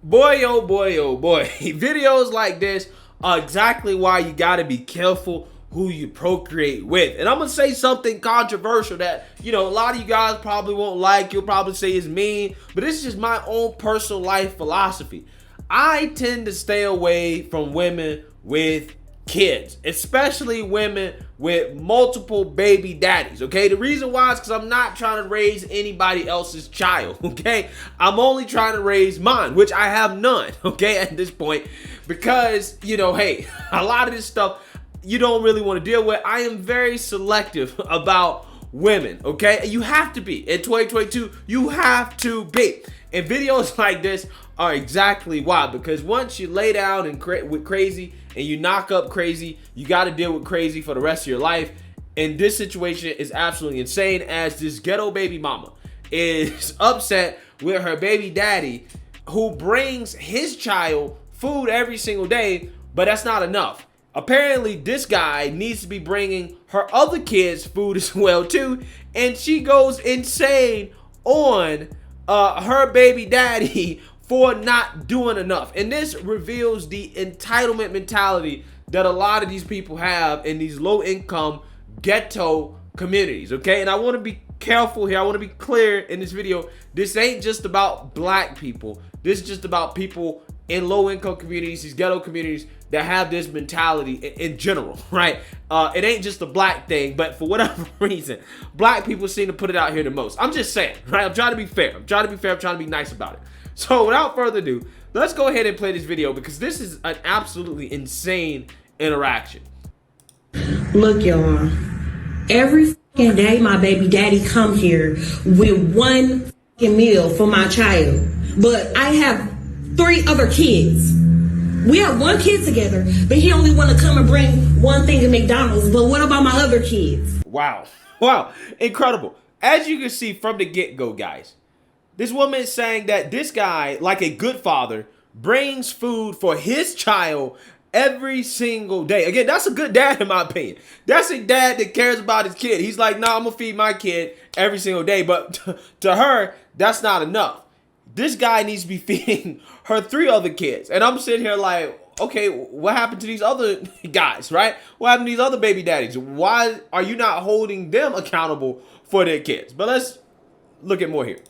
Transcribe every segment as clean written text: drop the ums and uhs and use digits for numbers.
Boy, oh boy, videos like this are exactly why you gotta be careful who you procreate with. And I'm gonna say something controversial that, a lot of you guys probably won't like. You'll probably say is mean, but this is just my own personal life philosophy. I tend to stay away from women with kids, especially women with multiple baby daddies. Okay, the reason why is because I'm not trying to raise anybody else's child. Okay, I'm only trying to raise mine, which I have none. Okay, at this point, because hey, a lot of this stuff you don't really want to deal with. I am very selective about women. Okay, you have to be in 2022. You have to be. And videos like this are exactly why, because once you lay down and with crazy and you knock up crazy, you got to deal with crazy for the rest of your life. And this situation is absolutely insane, as this ghetto baby mama is upset with her baby daddy, who brings his child food every single day, but that's not enough. Apparently this guy needs to be bringing her other kids food as well too, and she goes insane on her baby daddy for not doing enough. And this reveals the entitlement mentality that a lot of these people have in these low income ghetto communities. Okay, and I want to be careful here. I want to be clear in this video. This ain't just about black people. This is just about people in low income communities, these ghetto communities, that have this mentality in general, right? It ain't just a black thing, but for whatever reason, black people seem to put it out here the most. I'm just saying, right? I'm trying to be fair. I'm trying to be nice about it. So without further ado, let's go ahead and play this video, because this is an absolutely insane interaction. Look, y'all, every fucking day my baby daddy come here with one fucking meal for my child, but I have 3 other kids. We have 1 kid together, but he only want to come and bring 1 thing to McDonald's. But what about my other kids? Wow, incredible. As you can see from the get-go, guys, this woman is saying that this guy, like a good father, brings food for his child every single day. Again, that's a good dad in my opinion. That's a dad that cares about his kid. He's like, nah, I'm gonna feed my kid every single day. But to her, that's not enough. This guy needs to be feeding her 3 other kids. And I'm sitting here like, okay, what happened to these other guys, right? What happened to these other baby daddies? Why are you not holding them accountable for their kids? But let's look at more here.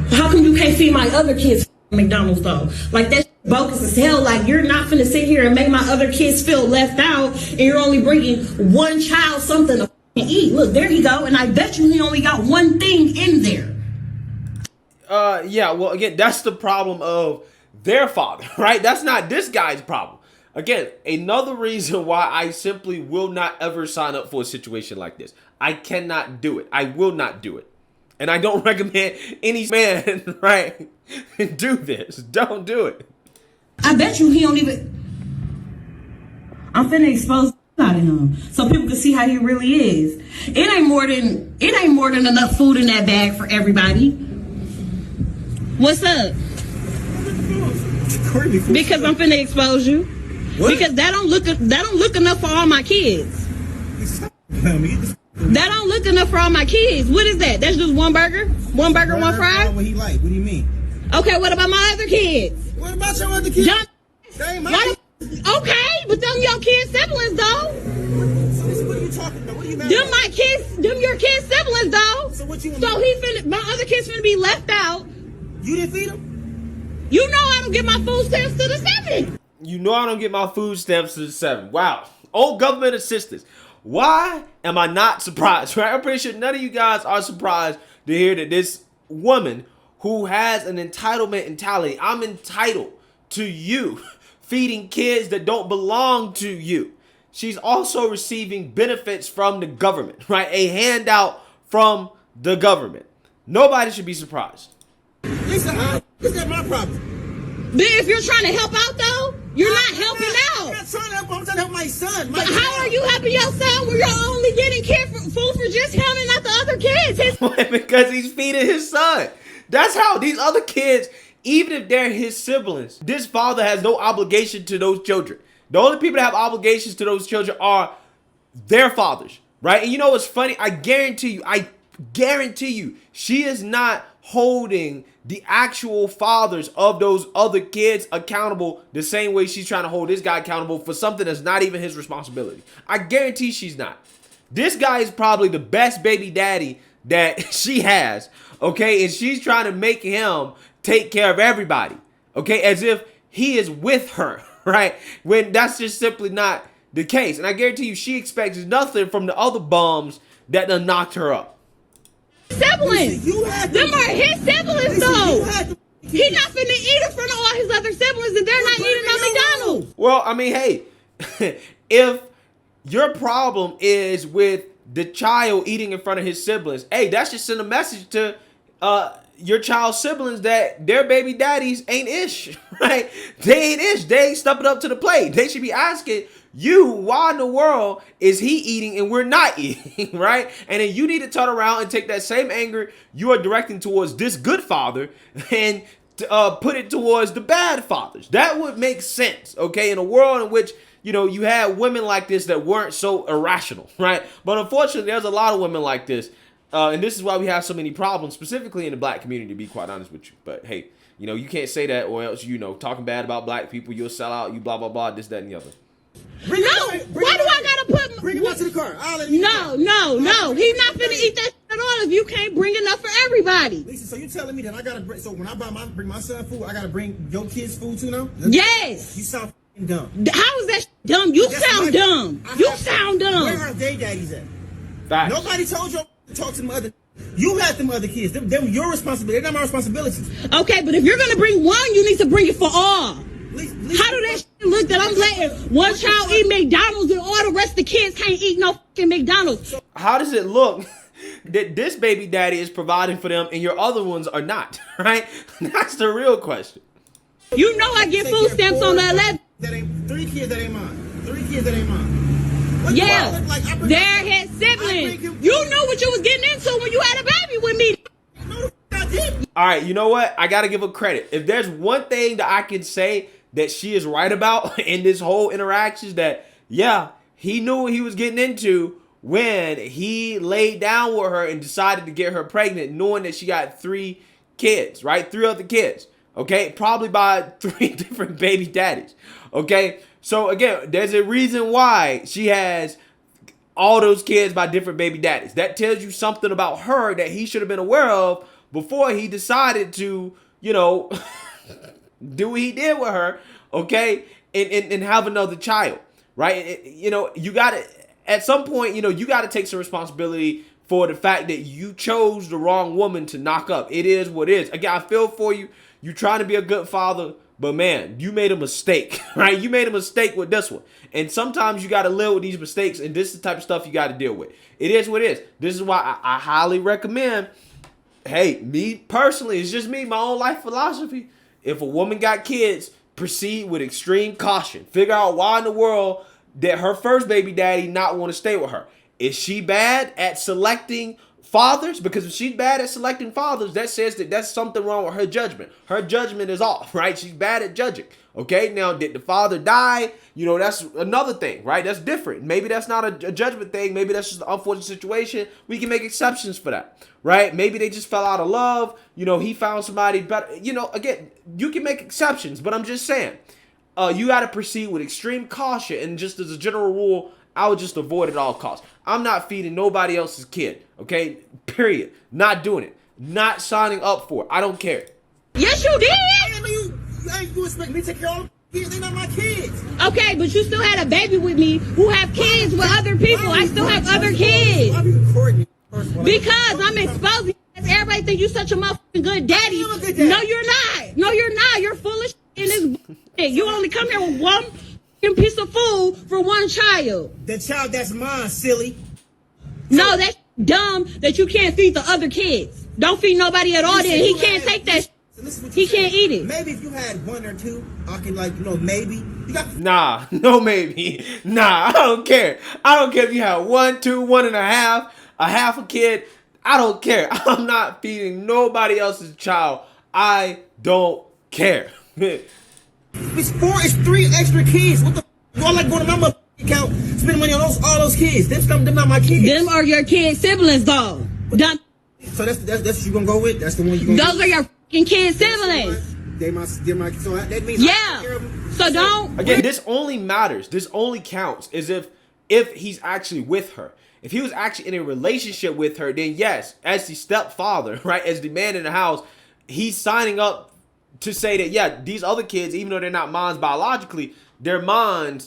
How come you can't feed my other kids McDonald's though? Like, that's bogus as hell. Like, you're not finna sit here and make my other kids feel left out, and you're only bringing 1 child something to eat. Look, there you go. And I bet you he only got 1 thing in there. Yeah, well, again, that's the problem of their father, right? That's not this guy's problem. Again, another reason why I simply will not ever sign up for a situation like this. I cannot do it. I will not do it. And I don't recommend any man, right, do this. Don't do it. I bet you he don't even... I'm finna expose out of him so people can see how he really is. It ain't more than enough food in that bag for everybody. What's up? Because I'm finna expose you. What? Because that don't look enough for all my kids. That don't look enough for all my kids. What is that? That's just 1 burger? 1 burger, 1 fry? What he like? What do you mean? Okay, what about my other kids? What about your other kids? They ain't mine. Okay, but them your kids' siblings though. What are you talking about? What are you mad Them my kids, them your kids' siblings though. So what you? So he finna, my other kids finna be left out. You didn't feed them? You know I don't get my food stamps to the 7. You know I don't get my food stamps to the 7. Wow. Old government assistance. Why am I not surprised, right? I'm pretty sure none of you guys are surprised to hear that this woman who has an entitlement mentality, I'm entitled to you feeding kids that don't belong to you. She's also receiving benefits from the government, right? A handout from the government. Nobody should be surprised. Listen, this is my problem. But if you're trying to help out though, you're not helping out. I'm not trying to help. I'm trying to help my son. But how are you helping your son when you're only getting food for just him and not the other kids? Because he's feeding his son. That's how these other kids, even if they're his siblings, this father has no obligation to those children. The only people that have obligations to those children are their fathers, right? And you know what's funny? I guarantee you, she is not holding the actual fathers of those other kids accountable the same way she's trying to hold this guy accountable for something that's not even his responsibility. I guarantee she's not. This guy is probably the best baby daddy that she has, okay? And she's trying to make him take care of everybody, okay? As if he is with her, right? When that's just simply not the case. And I guarantee you she expects nothing from the other bums that done knocked her up. Siblings. Them are his siblings, though. He not finna eat in front of all his other siblings, and they're not eating on McDonald's. Well, I mean, hey, if your problem is with the child eating in front of his siblings, hey, that's just send a message to your child's siblings that their baby daddies ain't ish, right? They ain't ish. They ain't stepping up to the plate. They should be asking you, why in the world is he eating and we're not eating, right? And then you need to turn around and take that same anger you are directing towards this good father and put it towards the bad fathers. That would make sense, okay? In a world in which, you know, you had women like this that weren't so irrational, right? But unfortunately, there's a lot of women like this. And this is why we have so many problems, specifically in the black community, to be quite honest with you. But hey, you know, you can't say that or else, you know, talking bad about black people, you'll sell out, you blah, blah, blah, this, that, and the other. Why do I gotta put... Bring him out to the car. No. He's not finna eat that shit at all if you can't bring enough for everybody. Lisa, so you telling me that I gotta bring... So when I bring my son food, I gotta bring your kids food too now? Yes. You sound dumb. How is that dumb? You sound dumb. You sound dumb. Where are they daddies at? Facts. Nobody told you to talk to them other... You had them other kids. Them your responsibility. They're not my responsibilities. Okay, but if you're gonna bring one, you need to bring it for all. How do that shit look that I'm letting one child eat McDonald's and all the rest of the kids can't eat no fucking McDonald's? How does it look that this baby daddy is providing for them and your other ones are not, right? That's the real question. You know I get food stamps on the 11th. That ain't 3 kids that ain't mine. 3 kids that ain't mine. What Yeah, do I look like? they're his siblings. You knew what you was getting into when you had a baby with me. No, I didn't. All right, you know what? I got to give her credit. If there's one thing that I can say that she is right about in this whole interaction, is that, yeah, he knew what he was getting into when he laid down with her and decided to get her pregnant, knowing that she got 3 kids, right? 3 other kids, okay? Probably by 3 different baby daddies, okay? So, again, there's a reason why she has all those kids by different baby daddies. That tells you something about her that he should have been aware of before he decided to, you know, do what he did with her, okay, and have another child, right? You know, you got to, at some point, you know, you got to take some responsibility for the fact that you chose the wrong woman to knock up. It is what it is. Again, I feel for you. You're trying to be a good father, but man, you made a mistake, right? You made a mistake with this one. And sometimes you got to live with these mistakes, and this is the type of stuff you got to deal with. It is what it is. This is why I highly recommend, hey, me personally, it's just me, my own life philosophy. If a woman got kids, proceed with extreme caution. Figure out why in the world that her first baby daddy not want to stay with her. Is she bad at selecting fathers? Because if she's bad at selecting fathers, that says that that's something wrong with her judgment. Her judgment is off, right? She's bad at judging. Okay, now did the father die? You know, that's another thing, right? That's different. Maybe that's not a judgment thing. Maybe that's just an unfortunate situation. We can make exceptions for that, right? Maybe they just fell out of love. You know, he found somebody better. You know, again, you can make exceptions, but I'm just saying, you got to proceed with extreme caution. And just as a general rule, I would just avoid at all costs. I'm not feeding nobody else's kid, okay? Period. Not doing it. Not signing up for it. I don't care. Yes, you did. You expect me to take care of all the kids? They're not my kids. Okay, but you still had a baby with me who have kids with other people. I still have other kids. Why are you recording me? Because I'm exposing. Everybody think you such a motherfucking good daddy. I'm a good daddy. No, you're not. No, you're not. You're full of shit in this shit. You only come here with one piece of food for one child. The child that's mine, silly. No, that's dumb that you can't feed the other kids. Don't feed nobody at all. Then he can't take that. He can't eat it. Maybe if you had 1 or 2, I can maybe. You got Nah, no maybe. Nah, I don't care. I don't care if you have 1, 2, 1.5, a half a kid. I don't care. I'm not feeding nobody else's child. I don't care. It's 4, it's 3 extra kids. What the you all like going to my account, spending money on all those kids. Them not my kids. Them are your kids' siblings, though. So that's what you gonna go with? That's the one you gonna Those are your fucking kids' siblings. They're my, so that means Yeah. So don't. Again, this only matters. This only counts is if he's actually with her. If he was actually in a relationship with her, then yes, as the stepfather, right, as the man in the house, he's signing up to say that, yeah, these other kids, even though they're not mine biologically, they're mine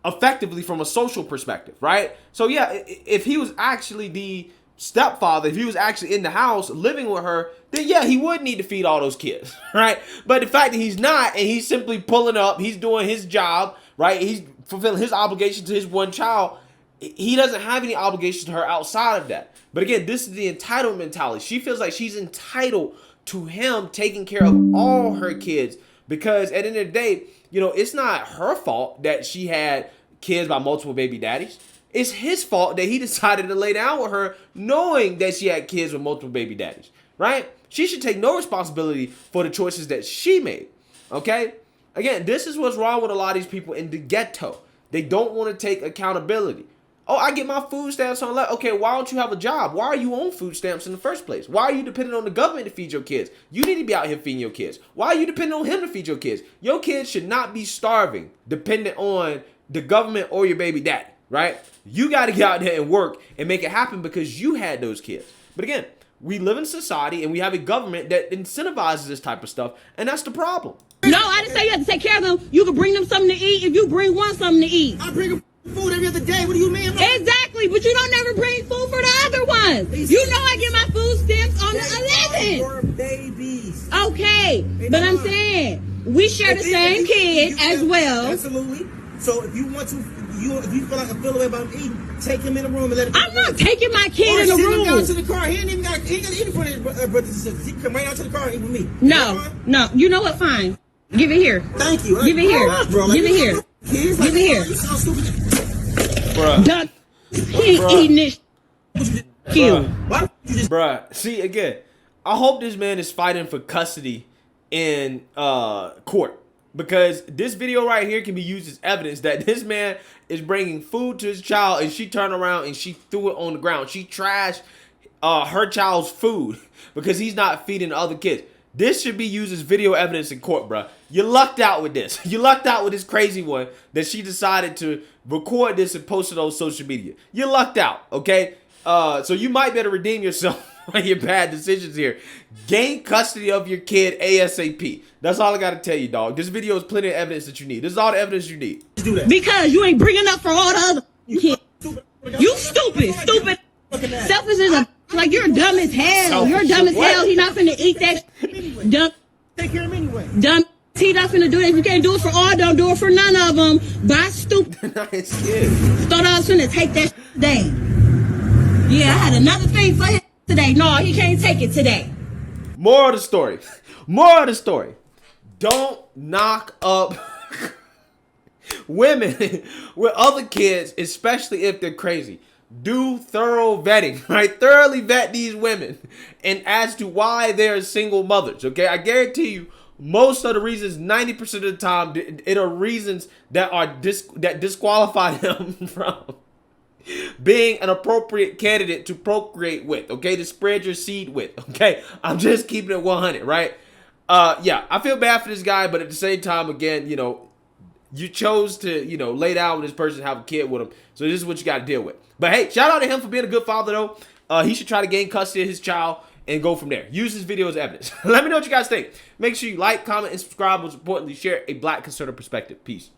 effectively from a social perspective, right? So yeah, if he was actually the stepfather, if he was actually in the house living with her, then yeah, he would need to feed all those kids, right? But the fact that he's not, and he's simply pulling up, he's doing his job, right? He's fulfilling his obligation to his one child. He doesn't have any obligations to her outside of that. But again, this is the entitlement mentality. She feels like she's entitled to him taking care of all her kids, because at the end of the day, you know, it's not her fault that she had kids by multiple baby daddies. It's his fault that he decided to lay down with her knowing that she had kids with multiple baby daddies, right? She should take no responsibility for the choices that she made, okay? Again, this is what's wrong with a lot of these people in the ghetto. They don't want to take accountability. Oh, I get my food stamps on left. Okay, why don't you have a job? Why are you on food stamps in the first place? Why are you dependent on the government to feed your kids? You need to be out here feeding your kids. Why are you dependent on him to feed your kids? Your kids should not be starving, dependent on the government or your baby daddy, right? You got to get out there and work and make it happen because you had those kids. But again, we live in society and we have a government that incentivizes this type of stuff, and that's the problem. No, I didn't say you have to take care of them. You can bring them something to eat if you bring one something to eat. I bring them food every other day. What do you mean? Exactly, but you don't never bring food for the other ones. You know I get my food stamps on the 11th. For babies. Okay, but I'm saying we share the same kid as well. Absolutely. So if you want to, if you feel like I feel away about eating, take him in the room and let him. I'm not taking my kid in the Send him down room. to the car. He ain't even got to eat in front of his brothers and sisters. He can come right out to the car and eat with me. No. You know what? Fine. Give it here. Thank you. Give it here. Bro, Give it here. Kids, Give it here. You sound stupid. Bruh. Duck. He ain't eating this. Kill. Why don't you just Bruh, see, again, I hope this man is fighting for custody in court, because this video right here can be used as evidence that this man is bringing food to his child and she turned around and she threw it on the ground. She trashed her child's food because he's not feeding the other kids. This should be used as video evidence in court, bruh. You lucked out with this. You lucked out with this crazy one that she decided to record this and post it on social media. You lucked out, okay? So you might better redeem yourself on your bad decisions here. Gain custody of your kid ASAP. That's all I got to tell you, dog. This video is plenty of evidence that you need. This is all the evidence you need. do that? Because you ain't bringing up for all the other kids. You stupid. Selfish as a... Like, you're dumb as hell. You're dumb as hell. He not finna eat that dumb. Take care of him anyway. Dumb. He not finna do that. If you can't do it for all, don't do it for none of them. Bye, stupid. Nice kid. Thought I was finna take that today. Yeah, I had another thing for him today. No, he can't take it today. More of the story. More of the story. Don't knock up women with other kids, especially if they're crazy. Do thorough vetting, right? Thoroughly vet these women and as to why they're single mothers, okay? I guarantee you, most of the reasons, 90% of the time, it are reasons that are that disqualify them from being an appropriate candidate to procreate with, okay? To spread your seed with, okay? I'm just keeping it 100, right? Yeah, I feel bad for this guy, but at the same time, again, you know, you chose to, you know, lay down with this person, have a kid with him. So this is what you got to deal with. But hey, shout out to him for being a good father, though. He should try to gain custody of his child and go from there. Use this video as evidence. Let me know what you guys think. Make sure you like, comment, and subscribe. Most importantly, share a Black conservative perspective. Peace.